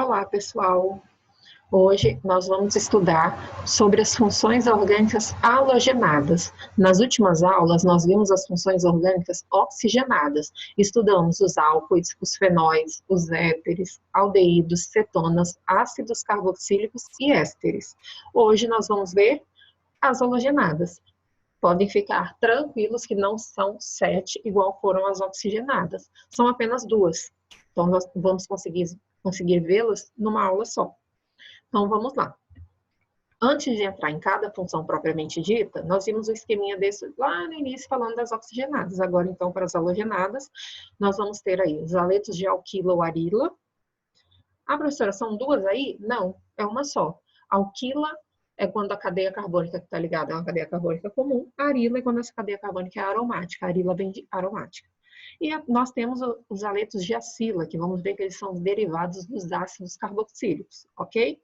Olá, pessoal! Hoje nós vamos estudar sobre as funções orgânicas halogenadas. Nas últimas aulas, nós vimos as funções orgânicas oxigenadas. Estudamos os álcoois, os fenóis, os éteres, aldeídos, cetonas, ácidos carboxílicos e ésteres. Hoje nós vamos ver as halogenadas. Podem ficar tranquilos que não são 7 igual foram as oxigenadas. São apenas 2. Então, nós vamos conseguir vê-las numa aula só. Então, vamos lá. Antes de entrar em cada função propriamente dita, nós vimos o esqueminha desse lá no início falando das oxigenadas. Agora, então, para as halogenadas, nós vamos ter aí os aletos de alquila ou arila. Ah, professora, são duas aí? Não, é uma só. Alquila é quando a cadeia carbônica que está ligada é uma cadeia carbônica comum. A arila é quando essa cadeia carbônica é aromática. A arila vem de aromática. E nós temos os aletos de acila, que vamos ver que eles são derivados dos ácidos carboxílicos, ok?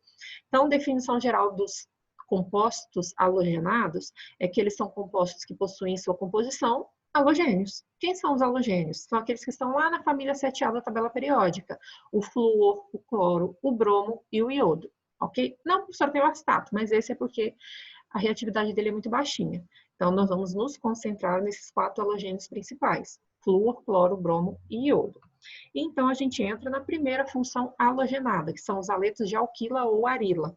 Então, definição geral dos compostos halogenados é que eles são compostos que possuem em sua composição halogênios. Quem são os halogênios? São aqueles que estão lá na família 7A da tabela periódica. O flúor, o cloro, o bromo e o iodo, ok? Não, professor, tem o acetato, mas esse é porque a reatividade dele é muito baixinha. Então, nós vamos nos concentrar nesses 4 halogênios principais: flúor, cloro, bromo e iodo. Então, a gente entra na primeira função halogenada, que são os aletos de alquila ou arila.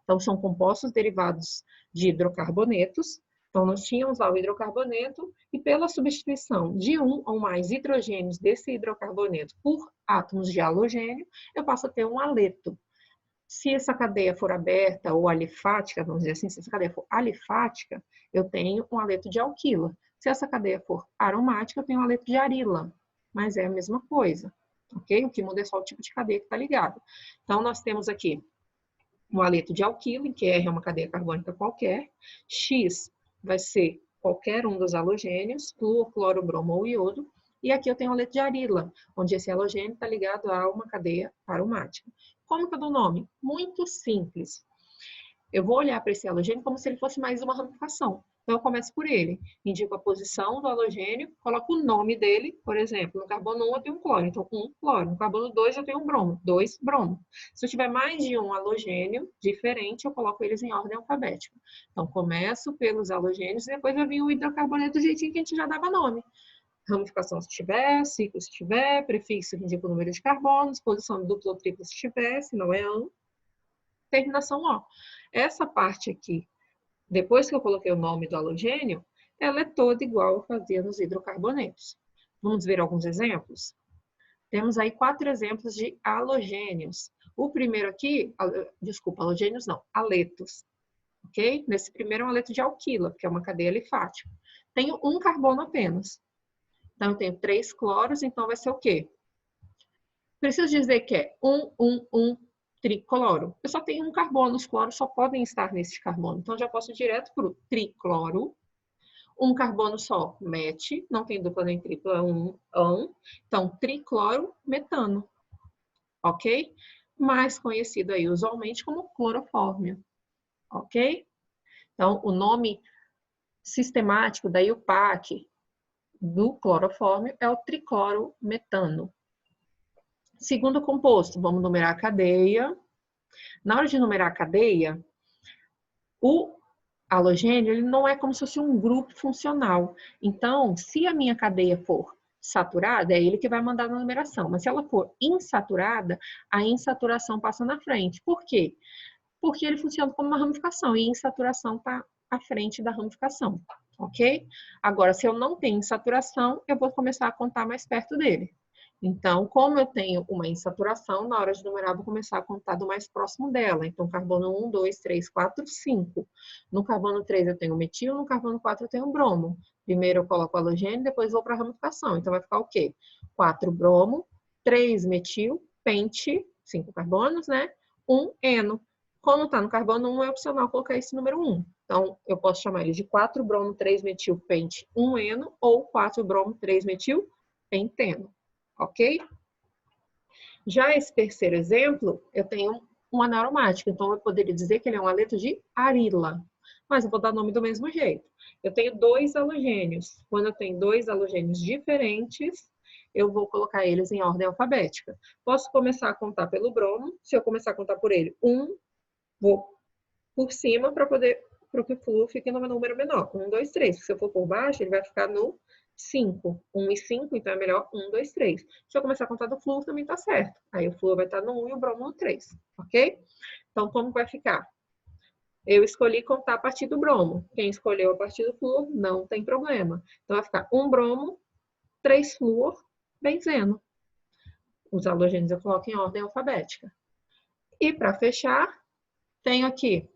Então, são compostos derivados de hidrocarbonetos. Então, nós tínhamos lá o hidrocarboneto e pela substituição de um ou mais hidrogênios desse hidrocarboneto por átomos de halogênio, eu passo a ter um aleto. Se essa cadeia for aberta ou alifática, vamos dizer assim, se essa cadeia for alifática, eu tenho um aleto de alquila. Se essa cadeia for aromática, eu tenho um aleto de arila, mas é a mesma coisa, ok? O que muda é só o tipo de cadeia que está ligado. Então, nós temos aqui um aleto de alquila, em que R é uma cadeia carbônica qualquer, X vai ser qualquer um dos halogênios, flúor, cloro, bromo ou iodo, e aqui eu tenho o aleto de arila, onde esse halogênio está ligado a uma cadeia aromática. Como que eu dou nome? Muito simples. Eu vou olhar para esse halogênio como se ele fosse mais uma ramificação. Então, eu começo por ele. Indico a posição do halogênio, coloco o nome dele, por exemplo, no carbono 1 eu tenho um cloro, então 1 cloro. No carbono 2 eu tenho um bromo, 2 bromo. Se eu tiver mais de um halogênio diferente, eu coloco eles em ordem alfabética. Então, começo pelos halogênios e depois eu vi o hidrocarboneto do jeitinho que a gente já dava nome. Ramificação se tiver, ciclo se tiver, prefixo que indica o número de carbonos, posição dupla ou tripla se tiver, se não é AN, terminação O. Essa parte aqui, depois que eu coloquei o nome do halogênio, ela é toda igual eu fazia nos hidrocarbonetos. Vamos ver alguns exemplos? Temos aí 4 exemplos de halogênios. O primeiro aqui, desculpa, halogênios não, aletos, ok? Nesse primeiro é um aleto de alquila, que é uma cadeia alifática. Tenho um carbono apenas. Então, eu tenho 3 cloros, então vai ser o quê? Preciso dizer que é 1 tricloro. Eu só tenho um carbono, os cloros só podem estar nesse carbono. Então, já posso ir direto para o tricloro. Um carbono só, met, não tem dupla nem tripla, é um ân. Então, tricloro metano, ok? Mais conhecido aí usualmente como clorofórmio, ok? Então, o nome sistemático da IUPAC do clorofórmio é o triclorometano. Segundo composto, vamos numerar a cadeia. Na hora de numerar a cadeia, o halogênio ele não é como se fosse um grupo funcional. Então, se a minha cadeia for saturada, é ele que vai mandar na numeração. Mas se ela for insaturada, a insaturação passa na frente. Por quê? Porque ele funciona como uma ramificação e insaturação está à frente da ramificação, ok? Agora, se eu não tenho insaturação, eu vou começar a contar mais perto dele. Então, como eu tenho uma insaturação, na hora de numerar, vou começar a contar do mais próximo dela. Então, carbono 1, 2, 3, 4, 5. No carbono 3 eu tenho metil, no carbono 4 eu tenho bromo. Primeiro eu coloco o halogênio, depois vou para a ramificação. Então, vai ficar o quê? 4 bromo, 3 metil, pente, 5 carbonos, né? 1 eno. Como está no carbono 1, é opcional colocar esse número 1. Então, eu posso chamar ele de 4 bromo, 3 metil, pente, 1 eno, ou 4 bromo, 3 metil, penteno. Ok? Já esse terceiro exemplo, eu tenho um anaromático, então eu poderia dizer que ele é um aleto de arila, mas eu vou dar nome do mesmo jeito. Eu tenho 2 halogênios. Quando eu tenho 2 halogênios diferentes, eu vou colocar eles em ordem alfabética. Posso começar a contar pelo bromo. Se eu começar a contar por ele, 1, vou por cima para que o flúor fique no número menor. 1, 2, 3. Se eu for por baixo, ele vai ficar no 5. 1 e 5, então é melhor 1, 2, 3. Se eu começar a contar do flúor, também tá certo. Aí o flúor vai estar no 1 e o bromo no 3, ok? Então, como vai ficar? Eu escolhi contar a partir do bromo. Quem escolheu a partir do flúor, não tem problema. Então, vai ficar 1 bromo, 3 flúor, benzeno. Os halogênios eu coloco em ordem alfabética. E para fechar, tenho aqui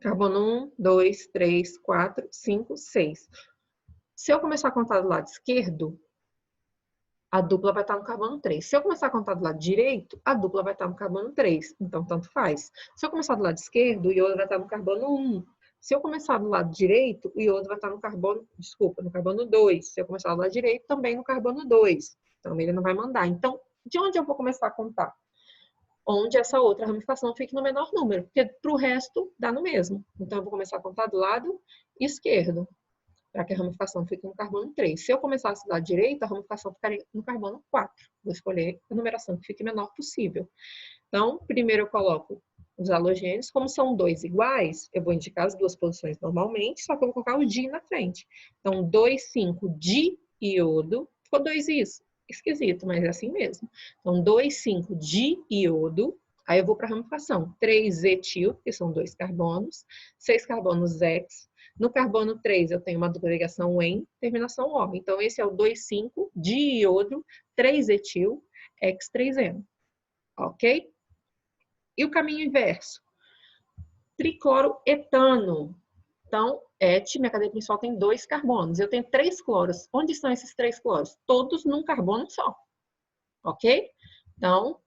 carbono 1, 2, 3, 4, 5, 6. Se eu começar a contar do lado esquerdo, a dupla vai estar no carbono 3. Se eu começar a contar do lado direito, a dupla vai estar no carbono 3. Então, tanto faz. Se eu começar do lado esquerdo, o iodo vai estar no carbono 1. Se eu começar do lado direito, o iodo vai estar no carbono, no carbono 2. Se eu começar do lado direito, também no carbono 2. Então, ele não vai mandar. Então, de onde eu vou começar a contar? Onde essa outra ramificação fique no menor número, porque para o resto dá no mesmo. Então, eu vou começar a contar do lado esquerdo, para que a ramificação fique no carbono 3. Se eu começasse do lado direito, a ramificação ficaria no carbono 4. Vou escolher a numeração que fique menor possível. Então, primeiro eu coloco os halogênios. Como são dois iguais, eu vou indicar as duas posições normalmente, só que eu vou colocar o di na frente. Então, 2, 5 de iodo. Ficou 2 isso. Esquisito, mas é assim mesmo. Então, 2, 5 de iodo. Aí eu vou para a ramificação. 3 etil, que são 2 carbonos. 6 carbonos hex. No carbono 3, eu tenho uma dupla ligação em, terminação O. Então, esse é o 2,5 de iodo, 3-etil, X3N. Ok? E o caminho inverso? Tricloroetano. Então, ET, minha cadeia principal tem 2 carbonos. Eu tenho 3 cloros. Onde estão esses 3 cloros? Todos num carbono só. Ok? Então,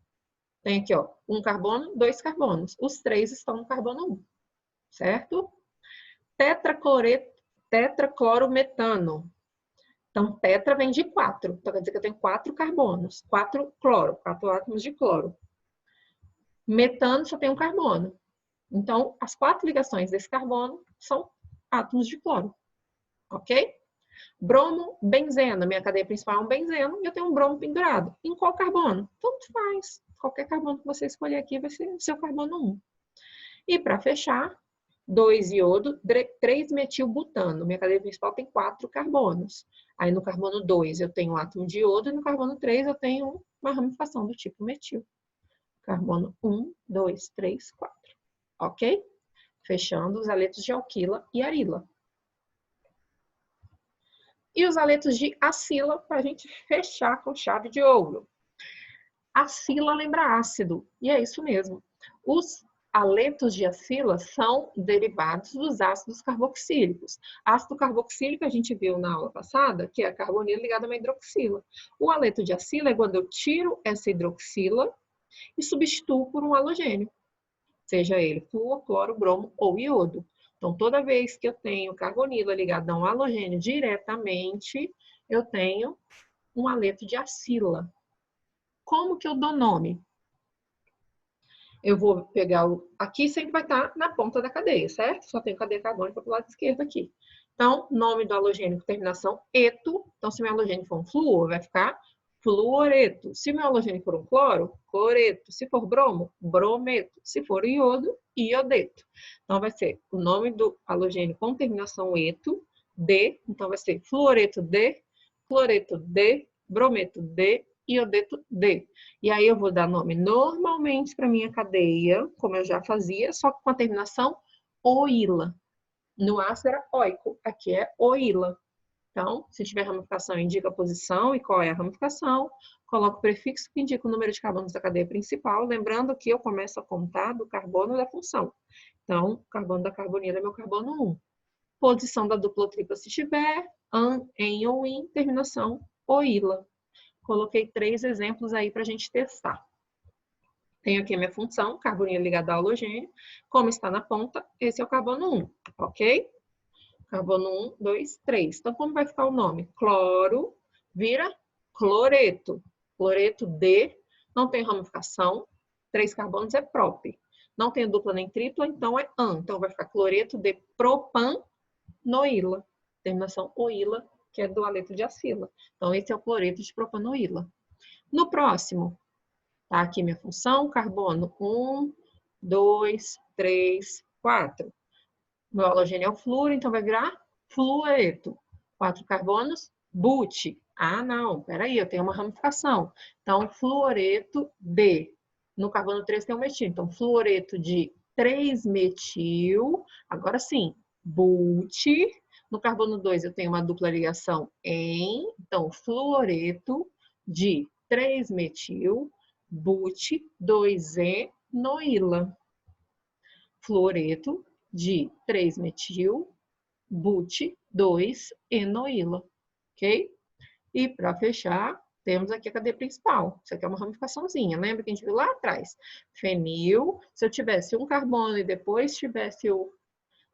tem aqui, ó, 1 carbono, 2 carbonos. Os 3 estão no carbono 1. Certo? Tetraclorometano. Então, tetra vem de 4. Então, quer dizer que eu tenho 4 carbonos. 4 cloro, 4 átomos de cloro. Metano só tem um carbono. Então, as 4 ligações desse carbono são átomos de cloro. Ok? Bromo, benzeno. Minha cadeia principal é um benzeno e eu tenho um bromo pendurado. Em qual carbono? Tanto faz. Qualquer carbono que você escolher aqui vai ser o seu carbono 1. E para fechar, 2 iodo, 3 metilbutano. Minha cadeia principal tem 4 carbonos. Aí no carbono 2 eu tenho um átomo de iodo e no carbono 3 eu tenho uma ramificação do tipo metil. Carbono 1, 2, 3, 4. Ok? Fechando os aletos de alquila e arila. E os aletos de acila para a gente fechar com chave de ouro. Acila lembra ácido, e é isso mesmo. Os aletos de acila são derivados dos ácidos carboxílicos. Ácido carboxílico a gente viu na aula passada, que é a carbonila ligada a uma hidroxila. O aleto de acila é quando eu tiro essa hidroxila e substituo por um halogênio, seja ele flúor, cloro, bromo ou iodo. Então, toda vez que eu tenho carbonila ligada a um halogênio diretamente, eu tenho um aleto de acila. Como que eu dou nome? Eu vou pegar aqui sempre vai estar na ponta da cadeia, certo? Só tenho cadeia carbônica para o lado esquerdo aqui. Então, nome do halogênio com terminação eto. Então, se meu halogênio for um flúor, vai ficar fluoreto. Se meu halogênio for um cloro, cloreto. Se for bromo, brometo. Se for iodo, iodeto. Então, vai ser o nome do halogênio com terminação eto, D. Então, vai ser fluoreto D, cloreto D, brometo D, iodeto D. E aí eu vou dar nome normalmente para minha cadeia, como eu já fazia, só com a terminação oila. No ácido era oico, aqui é oila. Então, se tiver ramificação, indica a posição e qual é a ramificação. Coloco o prefixo que indica o número de carbonos da cadeia principal, lembrando que eu começo a contar do carbono da função. Então, o carbono da carbonila é meu carbono 1. Posição da dupla ou tripla se tiver, an, en ou in, terminação oila. Coloquei 3 exemplos aí para a gente testar. Tenho aqui a minha função, carbonila ligada ao halogênio. Como está na ponta, esse é o carbono 1, ok? Carbono 1, 2, 3. Então, como vai ficar o nome? Cloro vira cloreto. Cloreto D, não tem ramificação. 3 carbonos é prop. Não tem dupla nem tripla, então é an. Então, vai ficar cloreto de propanoila. Terminação oila que é do haleto de acila. Então, esse é o cloreto de propanoíla. No próximo, tá aqui minha função, carbono 1, 2, 3, 4. Meu halogênio é o flúor, então vai virar fluoreto. 4 carbonos, but. Ah, não, peraí, eu tenho uma ramificação. Então, fluoreto de. No carbono 3 tem um metil. Então, fluoreto de 3-metil. Agora sim, but. No carbono 2 eu tenho uma dupla ligação em. Então, fluoreto de 3-metil, but, 2-enoíla. Fluoreto de 3-metil, but, 2-enoíla, ok? E para fechar, temos aqui a cadeia principal. Isso aqui é uma ramificaçãozinha. Lembra que a gente viu lá atrás? Fenil, se eu tivesse um carbono e depois tivesse o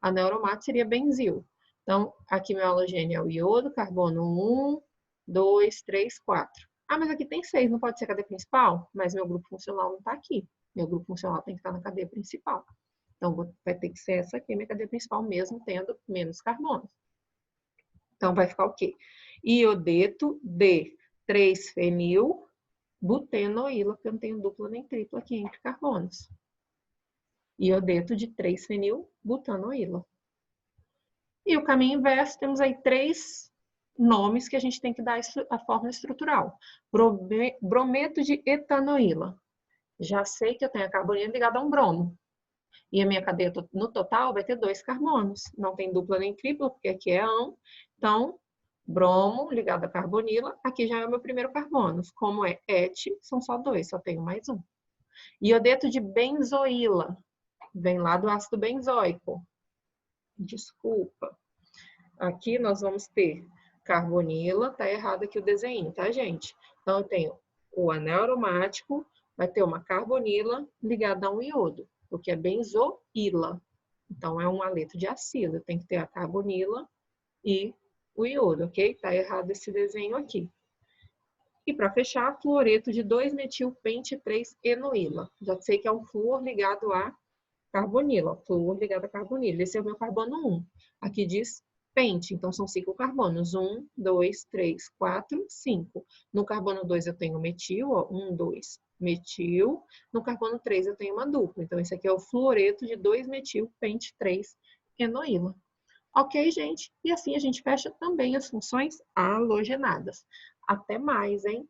anel aromático, seria benzil. Então, aqui meu halogênio é o iodo, carbono 1, 2, 3, 4. Ah, mas aqui tem 6, não pode ser a cadeia principal? Mas meu grupo funcional não está aqui. Meu grupo funcional tem que estar na cadeia principal. Então, vai ter que ser essa aqui, minha cadeia principal, mesmo tendo menos carbonos. Então, vai ficar o quê? Iodeto de 3-fenil, butenoíla, porque eu não tenho dupla nem tripla aqui entre carbonos. Iodeto de 3-fenil, butanoíla. E o caminho inverso, temos aí 3 nomes que a gente tem que dar a fórmula estrutural. Brometo de etanoíla. Já sei que eu tenho a carbonila ligada a um bromo. E a minha cadeia no total vai ter 2 carbonos. Não tem dupla nem tripla, porque aqui é ão. Então, bromo ligado a carbonila, aqui já é o meu primeiro carbono. Como é et, são só 2, só tenho mais um. Iodeto de benzoíla, vem lá do ácido benzoico. Desculpa. Aqui nós vamos ter carbonila, tá errado aqui o desenho, tá, gente? Então, eu tenho o anel aromático, vai ter uma carbonila ligada a um iodo, porque é benzoíla. Então, é um haleto de acila. Tem que ter a carbonila e o iodo, ok? Tá errado esse desenho aqui. E para fechar, fluoreto de 2-metil-pente-3-enoíla. Já sei que é um flúor ligado a carbonila. Flúor ligado a carbonila. Esse é o meu carbono 1. Aqui diz pente, então são 5 carbonos. 1, 2, 3, 4, 5. No carbono 2 eu tenho metil, ó, 1, 2, metil. No carbono 3 eu tenho uma dupla. Então, esse aqui é o fluoreto de 2-metil-pente-3-enoíla. Ok, gente? E assim a gente fecha também as funções halogenadas. Até mais, hein?